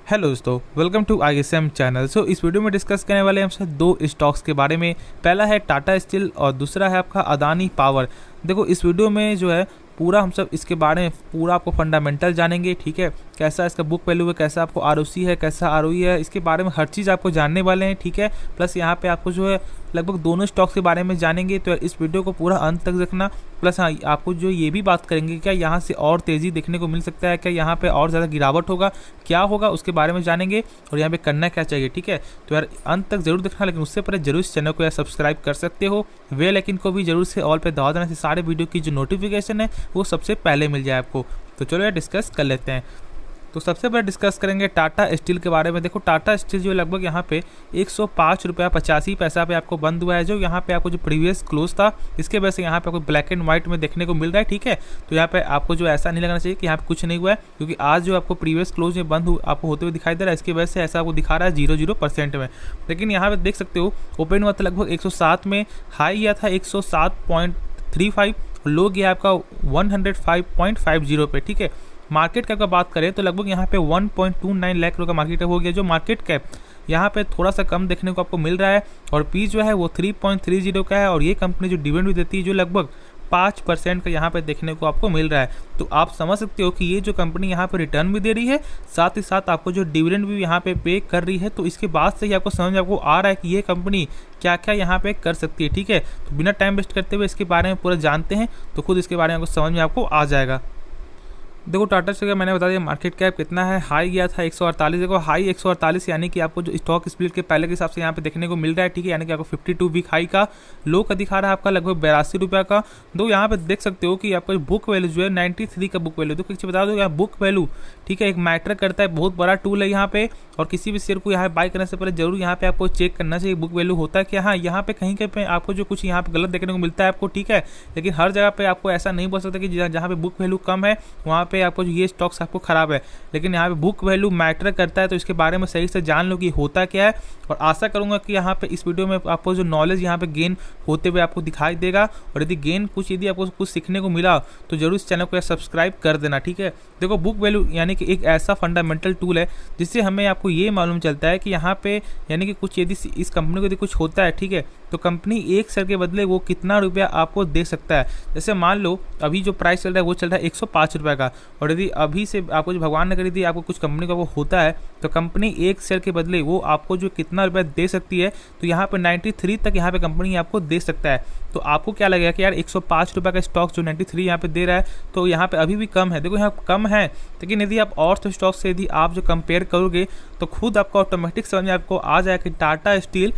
Hello दोस्तों, welcome to ISM channel. इस video में डिस्कस करने वाले हैं हमसे दो स्टॉक्स के बारे में। पहला है टाटा स्टील और दूसरा है आपका अदानी पावर। देखो, इस वीडियो में जो है पूरा हम सब इसके बारे में पूरा आपको फंडामेंटल जानेंगे, ठीक है। कैसा इसका बुक वैल्यू है, कैसा आपको ROC है, कैसा ROE है, इसके बारे में हर चीज़ आपको जानने वाले हैं, ठीक है। प्लस यहाँ पे आपको जो है लगभग दोनों स्टॉक्स के बारे में जानेंगे, तो इस वीडियो को पूरा अंत तक देखना। प्लस हाँ, आपको जो ये भी बात करेंगे क्या यहाँ से और तेज़ी देखने को मिल सकता है, क्या यहाँ पे और ज़्यादा गिरावट होगा, क्या होगा उसके बारे में जानेंगे और यहाँ पे करना क्या चाहिए, ठीक है। तो यार अंत तक जरूर देखना, लेकिन उससे पहले जरूर इस चैनल को यार सब्सक्राइब कर सकते हो। बेल आइकन को भी जरूर से ऑल पे दबा देना, सारे वीडियो की जो नोटिफिकेशन है वो सबसे पहले मिल जाए आपको। तो चलो यार डिस्कस कर लेते हैं। तो सबसे पहले डिस्कस करेंगे टाटा स्टील के बारे में। देखो, टाटा स्टील जो लगभग यहाँ पे 105 रुपया 85 पैसा पे आपको बंद हुआ है। जो यहाँ पे आपको जो प्रीवियस क्लोज था, इसके वजह से यहाँ पे आपको ब्लैक एंड व्हाइट में देखने को मिल रहा है, ठीक है। तो यहाँ पे आपको जो ऐसा नहीं लगना चाहिए कि यहाँ पे कुछ नहीं हुआ है, क्योंकि आज जो आपको प्रीवियस क्लोज में बंद आपको होते हुए दिखाई दे रहा है, इसकी वजह से ऐसा आपको दिखा रहा है 0.00% में। लेकिन यहाँ पे देख सकते हो ओपन हुआ था लगभग 107 में, हाई गया था 107.35, लो गया आपका 105.50 पे, ठीक है। मार्केट कैप का बात करें तो लगभग यहाँ पे 1.29 लाख करोड़ का मार्केट कैप हो गया। जो मार्केट कैप यहाँ पे थोड़ा सा कम देखने को आपको मिल रहा है, और पी जो है वो 3.30 का है। और ये कंपनी जो डिविडेंड भी देती है जो लगभग 5% का यहाँ पे देखने को आपको मिल रहा है। तो आप समझ सकते हो कि ये जो कंपनी यहाँ पे रिटर्न भी दे रही है, साथ ही साथ आपको जो डिविडेंड भी यहाँ पे कर रही है। तो इसके बाद से ही आपको समझ आपको आ रहा है कि ये कंपनी क्या क्या यहाँ पे कर सकती है, ठीक है। तो बिना टाइम वेस्ट करते हुए इसके बारे में पूरा जानते हैं, तो खुद इसके बारे में आपको समझ में आपको आ जाएगा। देखो, टाटा स्टील का मैंने बता दिया मार्केट कैप कितना है। हाई गया था 148। देखो, हाई 148 यानी कि आपको जो स्टॉक स्प्लिट के पहले के हिसाब से यहाँ पे देखने को मिल रहा है, ठीक है। यानी कि आपको 52 वीक हाई का, लो का दिखा रहा है आपका लगभग 82 रुपये का। दो यहाँ पे देख सकते हो कि आपका बुक वैल्यू जो है 93 का बुक वैल्यू। तो कुछ बता दो, यहाँ बुक वैल्यू, ठीक है, एक मैटर करता है, बहुत बड़ा टूल है यहाँ पे। और किसी भी शेयर को यहाँ बाय करने से पहले जरूर यहाँ पे आपको चेक करना चाहिए बुक वैल्यू होता है क्या। हाँ, यहाँ पे कहीं कहीं पे आपको जो कुछ यहाँ पे गलत देखने को मिलता है आपको, ठीक है। लेकिन हर जगह पे आपको ऐसा नहीं बोल सकता कि जहाँ पे बुक वैल्यू कम है वहाँ पे आपको ये स्टॉक आपको खराब है। लेकिन यहाँ पे बुक वैल्यू मैटर करता है, तो इसके बारे में सही से जान लो कि होता क्या है। और आशा करूंगा कि यहाँ पे इस वीडियो में आपको जो नॉलेज यहाँ पे गेन होते हुए आपको दिखाई देगा। और यदि आपको कुछ सीखने को मिला तो जरूर इस चैनल को सब्सक्राइब कर देना, ठीक है। देखो, बुक वैल्यू यानी कि एक ऐसा फंडामेंटल टूल है जिससे हमें आपको ये मालूम चलता है कि यहाँ पे यानी कि कुछ यदि इस कंपनी को यदि कुछ होता है, ठीक है, तो कंपनी एक शेयर के बदले वो कितना रुपया आपको दे सकता है। जैसे मान लो अभी जो प्राइस चल रहा है वो चल रहा है 105 रुपये का, और यदि अभी से आपको जो भगवान ने करी थी आपको कुछ कंपनी का वो होता है, तो कंपनी एक शेयर के बदले वो आपको जो कितना रुपया दे सकती है, तो यहाँ पे 93 तक यहाँ पे कंपनी आपको दे सकता है। तो आपको क्या लगेगा कि यार 105 रुपये का स्टॉक जो 93 यहाँ पे दे रहा है, तो यहाँ पे अभी भी कम है। देखो, यहाँ कम है, लेकिन यदि आप और तो स्टॉक से यदि आप जो कंपेयर करोगे तो खुद आपको ऑटोमेटिक समझ में आपको आ जाएगा कि टाटा स्टील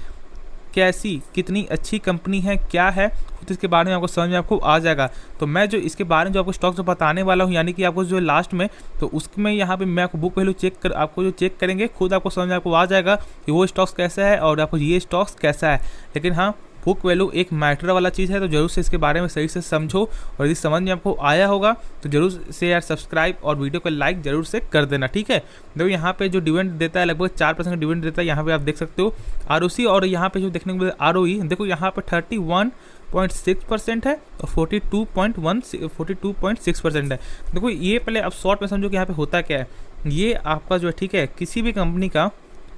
कैसी कितनी अच्छी कंपनी है, क्या है, खुद इसके बारे में आपको समझ में आपको आ जाएगा। तो मैं जो इसके बारे में जो आपको स्टॉक जो बताने वाला हूँ, यानी कि आपको जो लास्ट में, तो उसमें यहाँ पे मैं आपको बुक वैल्यू आपको जो चेक करेंगे खुद आपको समझ में आपको आ जाएगा कि वो स्टॉक्स कैसा है और आपको ये स्टॉक्स कैसा है। लेकिन हाँ, बुक वैल्यू एक मैटर वाला चीज़ है, तो जरूर से इसके बारे में सही से समझो। और यदि समझ में आपको आया होगा तो जरूर से यार सब्सक्राइब और वीडियो को लाइक जरूर से कर देना, ठीक है। देखो, यहाँ पे जो डिविडेंड देता है लगभग 4% का डिविडेंड देता है, यहाँ पे आप देख सकते हो ROC। और यहाँ पे जो देखने को मिलता है ROE, देखो यहाँ पे 31.6% है और 42.6% है। देखो, ये पहले आप शॉर्ट में समझो कि यहाँ पे होता क्या है। ये आपका जो है, ठीक है, किसी भी कंपनी का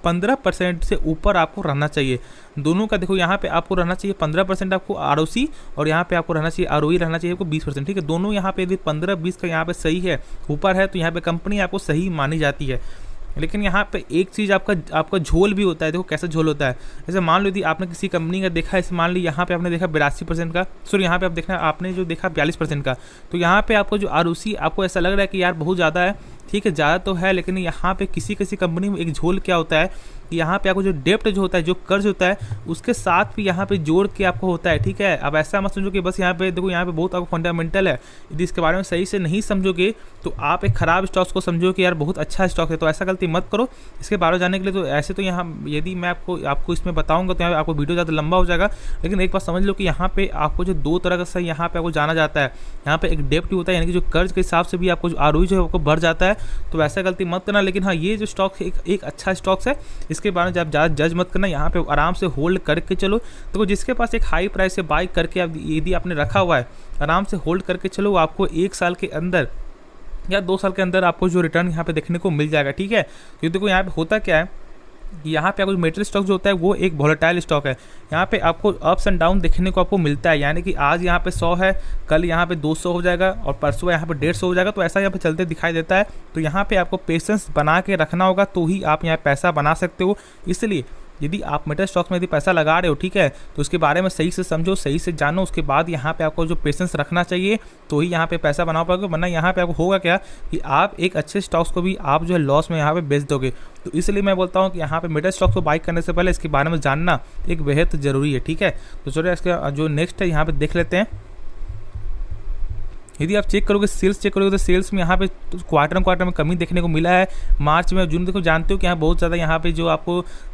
15% से ऊपर आपको रहना चाहिए। दोनों का देखो, यहाँ पे आपको रहना चाहिए 15% आपको ROC, और यहाँ पे आपको रहना चाहिए ROE रहना चाहिए आपको 20%, ठीक है। दोनों यहाँ पे यदि 15-20 का यहाँ पे सही है, ऊपर है, तो यहाँ पे कंपनी आपको सही मानी जाती है। लेकिन यहाँ पे एक चीज़ आपका झोल भी होता है। देखो कैसा झोल होता है। जैसे मान लो यदि आपने किसी कंपनी का देखा, इसे मान लो यहाँ पे आपने देखा 82% का, सॉरी यहाँ पे आप देखना आपने जो देखा 42% का, तो यहाँ पे आपको जो ROC आपको ऐसा लग रहा है कि यार बहुत ज़्यादा है, ठीक है, ज़्यादा तो है। लेकिन यहाँ पे किसी कंपनी में एक झोल क्या होता है, यहाँ पे आपको जो डेप्ट जो होता है, जो कर्ज होता है, उसके साथ भी यहाँ पे जोड़ के आपको होता है, ठीक है। अब ऐसा मत समझो कि बस यहाँ पे देखो, यहाँ पे बहुत आपको फंडामेंटल है, यदि इसके बारे में सही से नहीं समझोगे तो आप एक ख़राब स्टॉक्स को समझो कि यार बहुत अच्छा स्टॉक है। तो ऐसा गलती मत करो। इसके बारे में जानने के लिए तो ऐसे तो यहाँ यदि मैं आपको इसमें बताऊँगा तो यहाँ आपको वीडियो ज़्यादा लंबा हो जाएगा। लेकिन एक बात समझ लो कि यहाँ पे आपको जो दो तरह का सही यहाँ पे आपको जाना जाता है। यहाँ पे एक डेप्ट होता है, यानी कि जो कर्ज के हिसाब से भी आपको जो ROE जो है आपको बढ़ जाता है, तो ऐसा गलती मत करना। लेकिन हाँ, ये जो स्टॉक एक अच्छा स्टॉक्स है, इसके बारे में जब ज़्यादा जज मत करना। यहाँ पे आराम से होल्ड करके चलो। तो जिसके पास एक हाई प्राइस से बाई करके यदि आपने रखा हुआ है, आराम से होल्ड करके चलो, आपको 1 साल के अंदर या 2 साल के अंदर आपको जो रिटर्न यहाँ पे देखने को मिल जाएगा, ठीक है। क्योंकि देखो यहाँ पे होता क्या है कि यहाँ पे आपको मेटल स्टॉक जो होता है वो एक वोलेटाइल स्टॉक है। यहाँ पे आपको अप्स एंड डाउन देखने को आपको मिलता है, यानी कि आज यहाँ पे 100 है, कल यहाँ पे 200 हो जाएगा और परसों यहाँ पे 150 हो जाएगा, तो ऐसा यहाँ पे चलते दिखाई देता है। तो यहाँ पे आपको पेशेंस बना के रखना होगा, तो ही आप यहाँ पैसा बना सकते हो। इसलिए यदि आप मेटल स्टॉक्स में यदि पैसा लगा रहे हो, ठीक है, तो उसके बारे में सही से समझो, सही से जानो, उसके बाद यहाँ पे आपको जो पेशेंस रखना चाहिए, तो ही यहाँ पे पैसा बना पाओगे। वरना यहाँ पे आपको होगा क्या कि आप एक अच्छे स्टॉक्स को भी आप जो है लॉस में यहाँ पे बेच दोगे। तो इसलिए मैं बोलता हूँ कि यहाँ पे मेटल स्टॉक्स को बाई करने से पहले इसके बारे में जानना एक बेहद ज़रूरी है, ठीक है। तो चलिए इसका जो नेक्स्ट है यहाँ पे देख लेते हैं। यदि आप चेक करोगे, सेल्स चेक करोगे, तो सेल्स में यहाँ पे क्वार्टर में कमी देखने को मिला है। मार्च में जून देखो, जानते हो कि यहाँ बहुत ज़्यादा यहाँ पे जो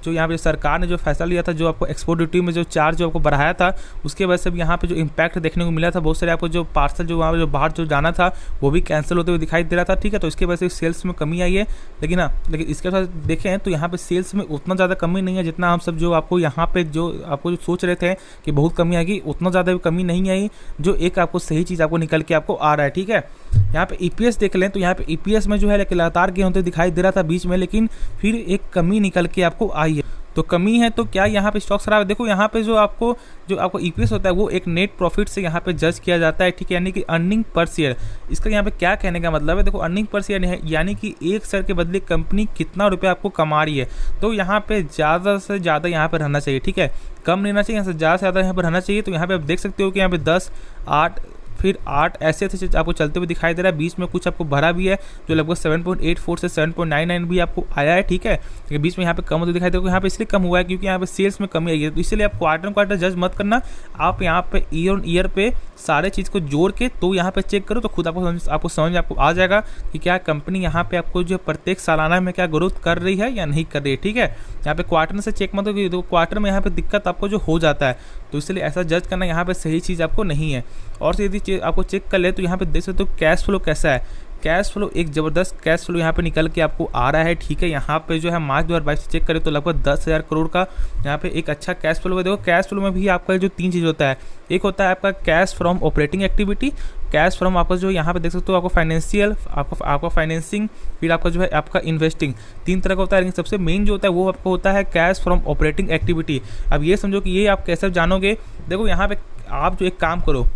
यहाँ पे सरकार ने जो फैसला लिया था, जो आपको एक्सपोर्ट ड्यूटी में जो चार्ज जो आपको बढ़ाया था, उसके वजह से भी यहाँ पे जो इम्पैक्ट देखने को मिला था। बहुत सारे आपको जो पार्सल जो वहाँ पे जो बाहर जो जाना था वो भी कैंसिल होते हुए दिखाई दे रहा था, ठीक है। तो इसके वजह से सेल्स में कमी आई है। लेकिन इसके साथ देखें तो यहाँ पे सेल्स में उतना ज़्यादा कमी नहीं है जितना हम सब जो आपको यहाँ पे जो आपको सोच रहे थे कि बहुत कमी आएगी, उतना ज़्यादा कमी नहीं आई। जो एक आपको सही चीज़ आपको निकल के आपको आ रहा है, ठीक है। यहाँ पे ईपीएस देख लें तो यहाँ पे ईपीएस में जो है लगातार गेन होते दिखाई दे रहा था बीच में, लेकिन फिर एक कमी निकल के आपको आई है। तो कमी है तो क्या यहाँ पे स्टॉक्स खराब है? देखो यहाँ पे जो आपको ईपीएस होता है वो एक नेट प्रॉफिट से यहाँ पे जज किया जाता है, ठीक है, यानी कि अर्निंग पर शेयर। इसका यहाँ पे क्या कहने का मतलब है, देखो अर्निंग पर शेयर यानी कि एक शेयर के बदले कंपनी कितना रुपया आपको कमा रही है। तो यहाँ पे ज़्यादा से ज़्यादा यहाँ पे रहना चाहिए, ठीक है, कम लेना चाहिए, यहाँ से ज़्यादा से ज़्यादा यहाँ पर रहना चाहिए। तो यहाँ पे आप देख सकते हो कि यहाँ पे 10, 8 फिर 8 ऐसे आपको चलते हुए दिखाई दे रहा है। बीच में कुछ आपको भरा भी है जो लगभग 7.84 से 7.99 भी आपको आया है, ठीक है। लेकिन बीच में यहाँ पे कम होते दिखाई दे रहा है। यहाँ पे इसलिए कम हुआ है क्योंकि यहाँ पे सेल्स में कमी आई है। तो इसलिए आप क्वार्टर जज मत करना, आप यहाँ पे ईयर ऑन ईयर पे सारे चीज़ को जोड़ के तो यहाँ पे चेक करो, तो खुद आपको समझ आपको आ जाएगा कि क्या कंपनी यहाँ पे आपको जो प्रत्येक सालाना में क्या ग्रोथ कर रही है या नहीं कर रही है, ठीक है। यहाँ पे क्वार्टर से चेक मत करो, क्वार्टर में यहाँ पे दिक्कत आपको जो हो जाता है, तो इसलिए ऐसा जज करना यहाँ पे सही चीज़ आपको नहीं है। और यदि आपको चेक कर ले तो यहाँ पे देख सकते हो कैश फ्लो कैसा है। कैश फ्लो एक ज़बरदस्त कैश फ्लो यहाँ पे निकल के आपको आ रहा है, ठीक है। यहाँ पे जो है मार्च 2022 से चेक करें तो लगभग 10,000 करोड़ का यहाँ पे एक अच्छा कैश फ्लो है। देखो कैश फ्लो में भी आपका जो 3 चीज़ होता है, एक होता है आपका cash from operating activity, cash from आपका जो यहाँ पे देख सकते हो आपको फाइनेंशियल, आपका फाइनेंसिंग, फिर आपका जो है आपका इन्वेस्टिंग, 3 तरह का होता है। लेकिन सबसे मेन जो होता है वो आपको होता है कैश फ्रॉम ऑपरेटिंग एक्टिविटी। अब ये समझो कि ये आप कैसे जानोगे, देखो यहाँ पे आप जो एक काम करो,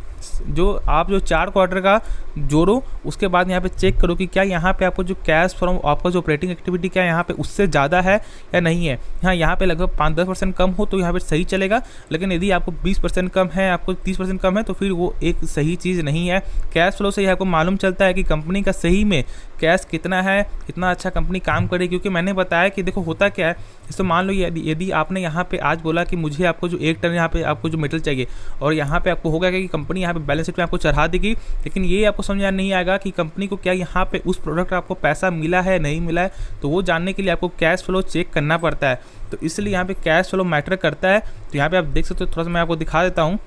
आप जो 4 क्वार्टर का जोड़ो, उसके बाद यहाँ पे चेक करो कि क्या यहाँ पे आपको जो कैश फ्रॉम आपका जो ऑपरेटिंग एक्टिविटी क्या यहाँ पे उससे ज़्यादा है या नहीं है। हाँ, यहाँ पे लगभग 5-10% कम हो तो यहाँ पे सही चलेगा, लेकिन यदि आपको 20% कम है, आपको 30% कम है, तो फिर वो एक सही चीज़ नहीं है। कैश फ्लो से आपको मालूम चलता है कि कंपनी का सही में कैश कितना है, कितना अच्छा कंपनी काम करे। क्योंकि मैंने बताया कि देखो होता क्या है, तो मान लो यदि आपने यहाँ पे आज बोला कि मुझे आपको जो 1 टन यहाँ पे आपको जो मेटल चाहिए, और यहाँ पे आपको होगा कि कंपनी यहाँ पे बैलेंस शीट में आपको चढ़ा देगी, लेकिन ये आपको समझ नहीं आएगा कि कंपनी को क्या यहाँ पे उस प्रोडक्ट आपको पैसा मिला है नहीं मिला है। तो वो जानने के लिए आपको कैश फ्लो चेक करना पड़ता है। तो इसलिए यहाँ पे कैश फ्लो मैटर करता है। तो यहाँ पे आप देख सकते हो, थोड़ा सा मैं आपको दिखा देता हूँ।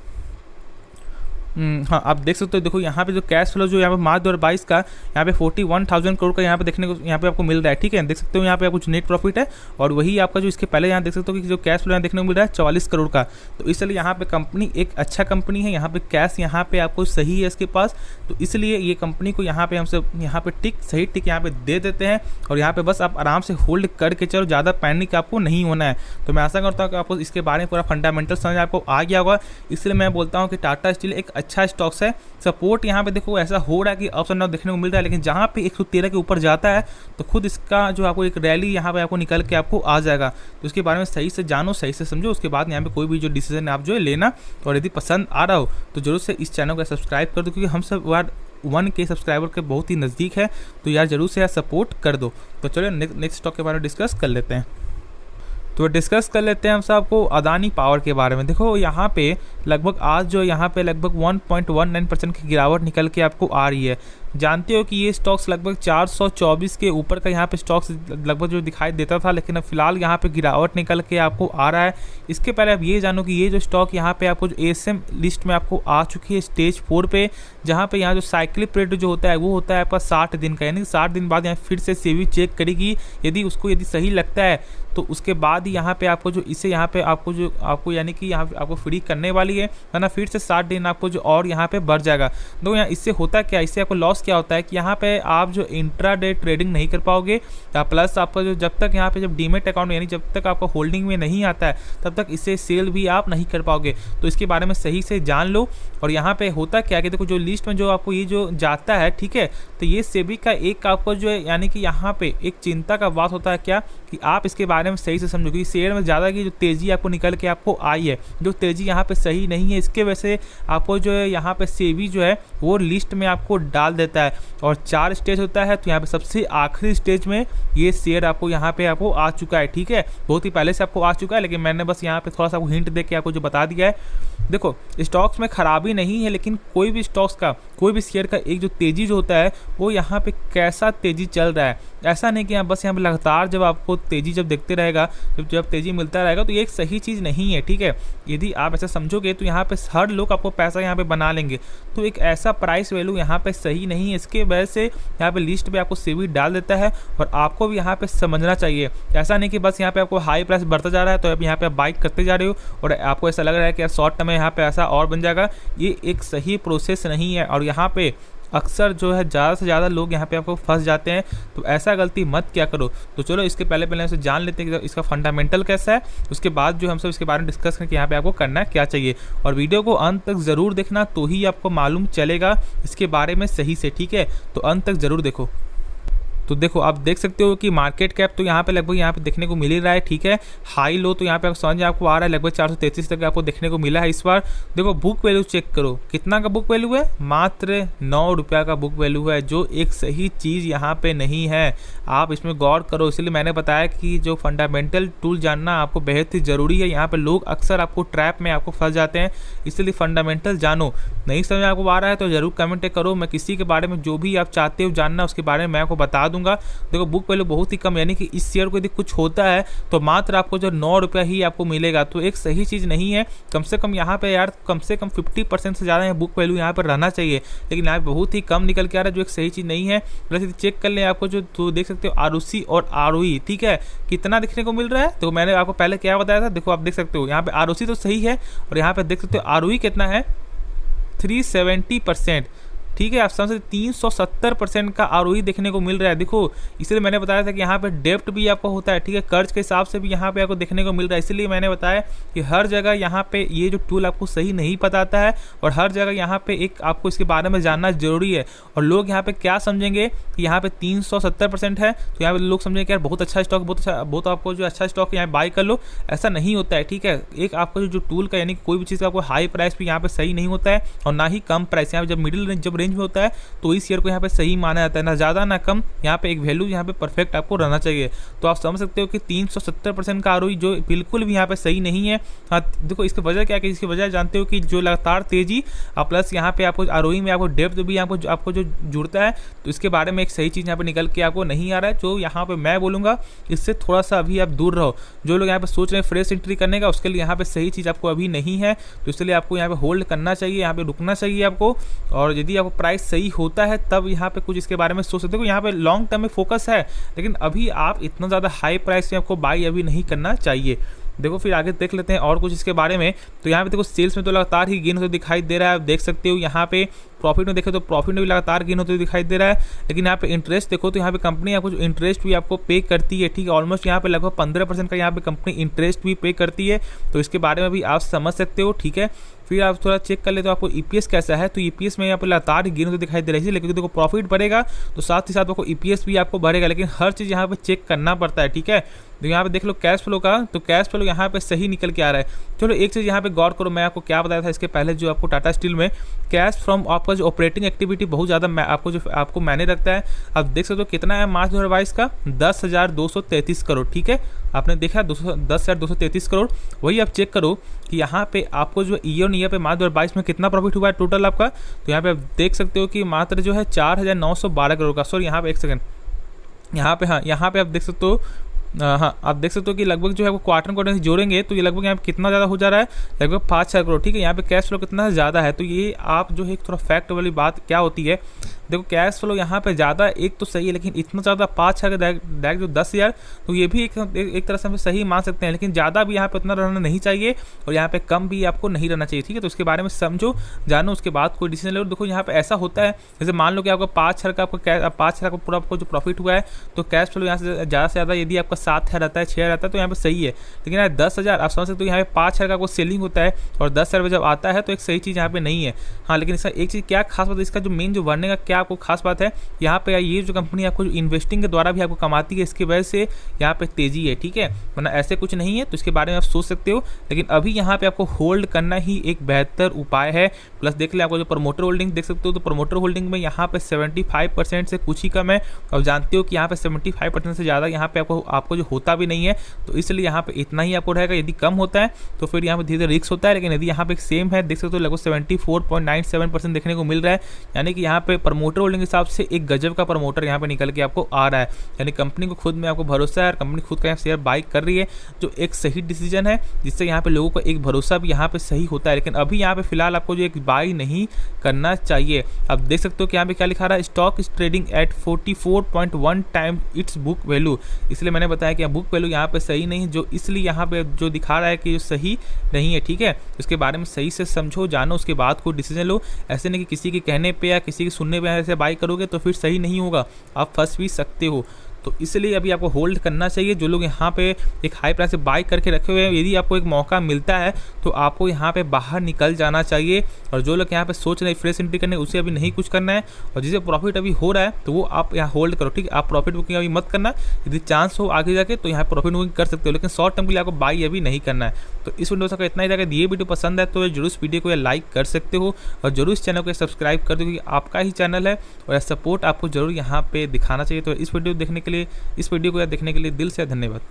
हाँ, आप देख सकते हो, देखो यहाँ पे जो कैश फ्लो जो यहाँ पे मार्च 2022 का यहाँ पे 41,000 करोड़ का यहाँ पे देखने को यहाँ पे आपको मिल रहा है, ठीक है। देख सकते हो यहाँ पे कुछ नेट प्रॉफिट है, और वही आपका जो इसके पहले यहाँ देख सकते हो कि जो कैश फ्लो यहाँ देखने को मिल रहा है 44 करोड़ का। तो इसलिए यहाँ पे कंपनी एक अच्छा कंपनी है, यहाँ पे कैश यहाँ पे आपको सही है इसके पास। तो इसलिए ये कंपनी को यहाँ पे हमसे यहाँ पे सही टिक यहाँ पे दे देते हैं, और यहाँ पे बस आप आराम से होल्ड करके चलो, ज़्यादा पैनिक आपको नहीं होना है। तो मैं आशा करता हूँ कि आपको इसके बारे में पूरा फंडामेंटल समझ आपको आ गया होगा। इसलिए मैं बोलता हूँ कि टाटा स्टील एक अच्छा स्टॉक्स है। सपोर्ट यहाँ पे देखो ऐसा हो रहा है कि अप्स एंड डाउन देखने को मिल रहा है, लेकिन जहाँ पे 113 के ऊपर जाता है तो खुद इसका जो आपको एक रैली यहाँ पे आपको निकल के आपको आ जाएगा। तो इसके बारे में सही से जानो, सही से समझो, उसके बाद यहाँ पे कोई भी जो डिसीजन आप जो है लेना। और यदि पसंद आ रहा हो तो जरूर से इस चैनल को सब्सक्राइब कर दो, क्योंकि हम सब 1K सब्सक्राइबर के बहुत ही नज़दीक है। तो यार जरूर से यार सपोर्ट कर दो। तो चलो नेक्स्ट स्टॉक के बारे में डिस्कस कर लेते हैं। तो डिस्कस कर लेते हैं हम सब को अदानी पावर के बारे में। देखो यहाँ पे लगभग आज जो यहाँ पे लगभग 1.19% की गिरावट निकल के आपको आ रही है। जानते हो कि ये स्टॉक्स लगभग 424 के ऊपर का यहाँ पे स्टॉक्स लगभग जो दिखाई देता था, लेकिन अब फिलहाल यहाँ पे गिरावट निकल के आपको आ रहा है। इसके पहले आप ये जानो कि ये जो स्टॉक यहाँ पे आपको जो ASM लिस्ट में आपको आ चुकी है स्टेज 4 पे, जहाँ पे यहाँ जो साइक्लिक पीरियड जो होता है वो होता है आपका 60 दिन का, यानी 60 दिन बाद यहाँ फिर से सेबी चेक करेगी। यदि सही लगता है तो उसके बाद ही यहाँ पे आपको जो इसे यहाँ पे आपको यानी कि यहाँ पे आपको फ्री करने वाली है, वरना फिर से 60 दिन आपको जो और यहाँ पे बढ़ जाएगा। तो यहाँ इससे होता क्या, इससे आपको लॉस लॉस क्या होता है कि यहाँ पे आप जो इंट्राडे ट्रेडिंग नहीं कर पाओगे, प्लस आपका जो जब तक यहाँ पे जब डीमेट अकाउंट यानी जब तक आपका होल्डिंग में नहीं आता है तब तक इसे सेल भी आप नहीं कर पाओगे। तो इसके बारे में सही से जान लो। और यहाँ पे होता क्या है कि देखो जो लिस्ट में जो आपको ये जो जाता है, ठीक है, तो ये सेबी का एक आपको जो है यानी कि यहाँ पे एक चिंता का बात होता है क्या कि आप इसके बारे में सही से समझो कि शेयर में ज़्यादा की जो तेज़ी आपको निकल के आपको आई है, जो तेज़ी यहाँ पे सही नहीं है, इसके वजह से आपको जो है यहाँ पे सेबी जो है वो लिस्ट में आपको डाल देता है। और 4 स्टेज होता है, तो यहाँ पे सबसे आखिरी स्टेज में ये शेयर आपको यहाँ पे आपको आ चुका है, ठीक है, बहुत ही पहले से आपको आ चुका है, लेकिन मैंने बस यहाँ पे थोड़ा सा हिंट दे के आपको जो बता दिया है। देखो स्टॉक्स में खराबी नहीं है, लेकिन कोई भी स्टॉक्स का कोई भी शेयर का एक जो तेज़ी जो होता है वो यहाँ पे कैसा तेज़ी चल रहा है, ऐसा नहीं कि बस यहाँ पे लगातार जब आपको तेज़ी जब देखते रहेगा, जब तेज़ी मिलता रहेगा, तो ये एक सही चीज़ नहीं है, ठीक है। यदि आप ऐसा समझोगे तो यहाँ पे हर लोग आपको पैसा यहाँ पे बना लेंगे, तो एक ऐसा प्राइस वैल्यू यहाँ पे सही नहीं है। इसके वजह से यहाँ पे लिस्ट पे आपको सेबी डाल देता है और आपको भी यहाँ पे समझना चाहिए। ऐसा नहीं कि बस यहाँ पे आपको हाई प्राइस बढ़ता जा रहा है तो आप यहाँ पे बाइक करते जा रहे हो और आपको ऐसा लग रहा है कि यार शॉर्ट टर्म में यहाँ पे ऐसा और बन जाएगा। ये एक सही प्रोसेस नहीं है और यहाँ पे अक्सर जो है ज़्यादा से ज़्यादा लोग यहाँ पे आपको फंस जाते हैं, तो ऐसा गलती मत क्या करो। तो चलो इसके पहले हमसे जान लेते हैं कि इसका फंडामेंटल कैसा है, उसके बाद जो हम सब इसके बारे में डिस्कस करें कि यहाँ पे आपको करना क्या चाहिए। और वीडियो को अंत तक ज़रूर देखना, तो ही आपको मालूम चलेगा इसके बारे में सही से, ठीक है, तो अंत तक ज़रूर देखो। तो देखो आप देख सकते हो कि मार्केट कैप तो यहाँ पे लगभग यहाँ पे देखने को मिल ही रहा है, ठीक है। हाई लो तो यहाँ पे समझ आपको आ रहा है, लगभग 433 तक आपको देखने को मिला है इस बार। देखो बुक वैल्यू चेक करो, कितना का बुक वैल्यू है, मात्र 9 रुपया का बुक वैल्यू है, जो एक सही चीज़ यहाँ पे नहीं है। आप इसमें गौर करो, इसलिए मैंने बताया कि जो फंडामेंटल टूल जानना आपको बेहद ही ज़रूरी है। यहाँ पर लोग अक्सर आपको ट्रैप में आपको फंस जाते हैं, इसलिए फंडामेंटल जानो। नहीं समझ आपको आ रहा है तो ज़रूर कमेंट करो, मैं किसी के बारे में जो भी आप चाहते हो जानना उसके बारे में मैं आपको बता दूंगा। देखो बुक वैल्यू बहुत ही कम, यानी कि इस शेयर को यदि कुछ होता है तो मात्र आपको जो 9 रुपया ही आपको मिलेगा, तो एक सही चीज़ नहीं है। कम से कम यहाँ पे यार कम से कम 50% से ज़्यादा बुक वैल्यू यहाँ पर रहना चाहिए, लेकिन यहाँ बहुत ही कम निकल के आ रहा है, जो एक सही चीज़ नहीं है। प्लस यदि चेक कर ले आपको जो तो देख सकते हो ROC और ROE, ठीक है, कितना देखने को मिल रहा है। तो मैंने आपको पहले क्या बताया था, देखो आप देख सकते हो यहाँ पे ROC तो सही है और यहाँ पे देख सकते हो ROE कितना है, 370%, ठीक है। आप समझ सकते 370% का ROE देखने को मिल रहा है। देखो इसलिए मैंने बताया था कि यहाँ पे डेप्ट भी आपको होता है, ठीक है, कर्ज के हिसाब से भी यहाँ पे आपको देखने को मिल रहा है। इसलिए मैंने बताया कि हर जगह यहाँ पे ये जो टूल आपको सही नहीं बताता है और हर जगह यहाँ पे एक आपको इसके बारे में जानना जरूरी है। और लोग यहाँ पे क्या समझेंगे कि यहाँ पे 370% है तो यहाँ पे लोग समझेंगे कि यार बहुत अच्छा स्टॉक, बहुत अच्छा, बहुत आपको जो अच्छा स्टॉक है यहाँ बाई कर लो। ऐसा नहीं होता है, ठीक है। एक आपको जो टूल का यानी कोई भी चीज़ का आपको हाई प्राइस भी यहाँ पे सही नहीं होता है और ना ही कम प्राइस। यहाँ पे जब मिडिल रेंज जब रेंज में होता है तो इस शेयर को यहाँ पे सही माना जाता है, ना ज़्यादा ना कम। यहाँ पे एक वैल्यू यहाँ पे परफेक्ट आपको रहना चाहिए। तो आप समझ सकते हो कि 370% का ROE जो बिल्कुल भी यहाँ पे सही नहीं है। हाँ देखो इसकी वजह क्या है, इसकी वजह जानते हो कि जो लगातार तेजी प्लस यहाँ पे आपको ROE में आपको डेप्थ भी आपको जो जुड़ता है, तो इसके बारे में एक सही चीज़ यहाँ पे निकल के आपको नहीं आ रहा है। जो यहाँ पे मैं बोलूँगा इससे थोड़ा सा अभी आप दूर रहो। जो लोग यहाँ पे सोच रहे हैं फ्रेश एंट्री करने का, उसके लिए यहाँ पे सही चीज़ आपको अभी नहीं है, तो इसलिए आपको यहाँ पे होल्ड करना चाहिए, यहाँ पे रुकना चाहिए आपको। और यदि आपको प्राइस सही होता है तब यहाँ पे कुछ इसके बारे में सोच सकते हो। यहाँ पे लॉन्ग टर्म में फोकस है, लेकिन अभी आप इतना ज़्यादा हाई प्राइस में आपको बाई अभी नहीं करना चाहिए। देखो फिर आगे देख लेते हैं और कुछ इसके बारे में। तो यहाँ पे देखो सेल्स में तो लगातार ही गेन होते दिखाई दे रहा है, आप देख सकते हो। यहाँ पे प्रॉफिट में देखो तो प्रॉफिट में भी लगातार गेन होते दिखाई दे रहा है। लेकिन यहाँ पे इंटरेस्ट देखो तो यहाँ पे कंपनी आपको जो इंटरेस्ट भी आपको पे करती है, ठीक है, ऑलमोस्ट यहाँ पे लगभग 15% का यहाँ पे कंपनी इंटरेस्ट भी पे करती है, तो इसके बारे में भी आप समझ सकते हो, ठीक है। फिर आप थोड़ा चेक कर ले तो आपको EPS कैसा है, तो EPS में यहाँ पे लगातार गेन होते दिखाई दे रही है। लेकिन देखो प्रॉफिट बढ़ेगा तो साथ ही साथ आपको EPS भी आपको बढ़ेगा, लेकिन हर चीज़ यहाँ पे चेक करना पड़ता है, ठीक है। तो यहाँ पे देख लो कैश फ्लो का, तो कैश फ्लो यहाँ पे सही निकल के आ रहा है। चलो एक चीज़ यहाँ पे गौर करो, मैं आपको क्या बताया था इसके पहले, जो आपको टाटा स्टील में कैश फ्रॉम आपका जो ऑपरेटिंग एक्टिविटी बहुत ज़्यादा आपको मैंने रखता है। आप देख सकते हो कितना है मार्च 2022 का 10,233 करोड़, ठीक है। आपने देखा 10,233 करोड़। वही आप चेक करो कि यहाँ पे आपको जो ईयर ऑन ईयर पे मार्च 2022 में कितना प्रॉफिट हुआ है टोटल आपका, तो यहाँ पे आप देख सकते हो कि मात्र जो है 4,912 करोड़ का। सॉरी यहाँ पे एक सेकंड, यहाँ पे हाँ यहाँ पे आप देख सकते हो, हाँ आप देख सकते हो कि लगभग जो है वो क्वार्टर जोड़ेंगे तो ये लगभग यहाँ पे कितना ज़्यादा हो जा रहा है, लगभग 5-6 करोड़, ठीक है। यहाँ पे कैश फ्लो कितना ज़्यादा है, तो ये आप जो है थोड़ा फैक्ट वाली बात क्या होती है, देखो कैश फ्लो यहाँ पे ज़्यादा एक तो सही है, लेकिन इतना ज़्यादा 5 हज़ार डायरेक्ट जो 10,000, तो ये भी एक तरह से हम सही मान सकते हैं, लेकिन ज़्यादा भी यहाँ पे उतना रहना नहीं चाहिए और यहाँ पे कम भी आपको नहीं रहना चाहिए। ठीक है, तो उसके बारे में समझो, जानो, उसके बाद कोई डिसीजन लो। देखो यहाँ पे ऐसा होता है, जैसे मान लो कि आपको 5,000 का 5,000 का पूरा आपको जो प्रॉफिट हुआ है, तो कैश फ्लो यहाँ से ज़्यादा से ज़्यादा यदि आपका 7,000 रहता है, 6,000 रहता है, तो यहाँ पे सही है। लेकिन यार 10,000 आप समझ सकते हो, यहाँ पे 5,000 का कोई सेलिंग होता है और 10,000 जब आता है तो एक सही चीज़ यहाँ पे नहीं है। हाँ, लेकिन इसका एक चीज़ क्या खास बात है, इसका जो मेन जो बढ़ने का क्या आपको खास बात है, यहाँ पे ये जो कंपनी आपको इन्वेस्टिंग के द्वारा भी आपको कमाती है, इसकी वजह से यहाँ पे तेजी है। ठीक है, वरना ऐसे कुछ नहीं है, तो इसके बारे में आप सोच सकते हो। लेकिन अभी यहाँ पे आपको होल्ड करना ही एक बेहतर उपाय है। प्लस देख ले, आपको जो प्रमोटर होल्डिंग देख सकते हो, तो प्रमोटर होल्डिंग में यहाँ पे 75% से कुछ ही कम है, और जानते हो कि यहाँ पे 75% से ज़्यादा यहाँ पे आपको जो होता भी नहीं है, तो इसलिए यहाँ पे इतना ही आपको रहेगा। यदि कम होता है तो फिर यहाँ पे धीरे धीरे रिस्क होता है, लेकिन यदि यहाँ पे सेम है, देख सकते हो लगभग 74.97% देखने को मिल रहा है। यानी कि यहाँ पे प्रमोटर होल्डिंग के हिसाब से एक गजब का प्रमोटर यहाँ पे निकल के आपको आ रहा है। यानी कंपनी को खुद में आपको भरोसा है और कंपनी खुद का शेयर बाई कर रही है, जो एक सही डिसीजन है, जिससे यहाँ पे लोगों को एक भरोसा भी यहाँ पे सही होता है। लेकिन अभी यहाँ पे फिलहाल आपको जो एक बाई नहीं करना चाहिए। अब देख सकते हो कि यहाँ पे क्या लिखा रहा है, stock is trading at 44.1 time it's book value. इसलिए मैंने बताया कि बुक वैल्यू यहाँ पे सही नहीं, जो इसलिए यहाँ पे जो दिखा रहा है कि जो सही नहीं है। ठीक है, उसके बारे में सही से समझो, जानो, उसके बाद कोई डिसीजन लो। ऐसे नहीं कि किसी के कहने पे या किसी के सुनने पे ऐसे बाई करोगे तो फिर सही नहीं होगा, आप फंस भी सकते हो। तो इसलिए अभी आपको होल्ड करना चाहिए। जो लोग यहाँ पे एक हाई प्राइस से बाई करके रखे हुए हैं, यदि आपको एक मौका मिलता है तो आपको यहाँ पे बाहर निकल जाना चाहिए। और जो लोग यहाँ पे सोच रहे हैं फ्रेश एंट्री करने, उसे अभी नहीं कुछ करना है, और जिसे प्रॉफिट अभी हो रहा है तो वो आप यहाँ होल्ड करो। ठीक है, आप प्रॉफिट बुकिंग अभी मत करना, यदि चांस हो आगे जाके तो यहाँ प्रॉफिट बुकिंग कर सकते हो, लेकिन शॉर्ट टर्म के लिए आपको बाई अभी नहीं करना है। तो इस वीडियो का इतना ही था। अगर ये वीडियो पसंद है तो जरूर इस वीडियो को लाइक कर सकते हो, और जरूर इस चैनल को सब्सक्राइब कर दो, क्योंकि आपका ही चैनल है और सपोर्ट आपको जरूर यहाँ पे दिखाना चाहिए। तो इस वीडियो देखने के लिए, इस वीडियो को देखने के लिए दिल से धन्यवाद।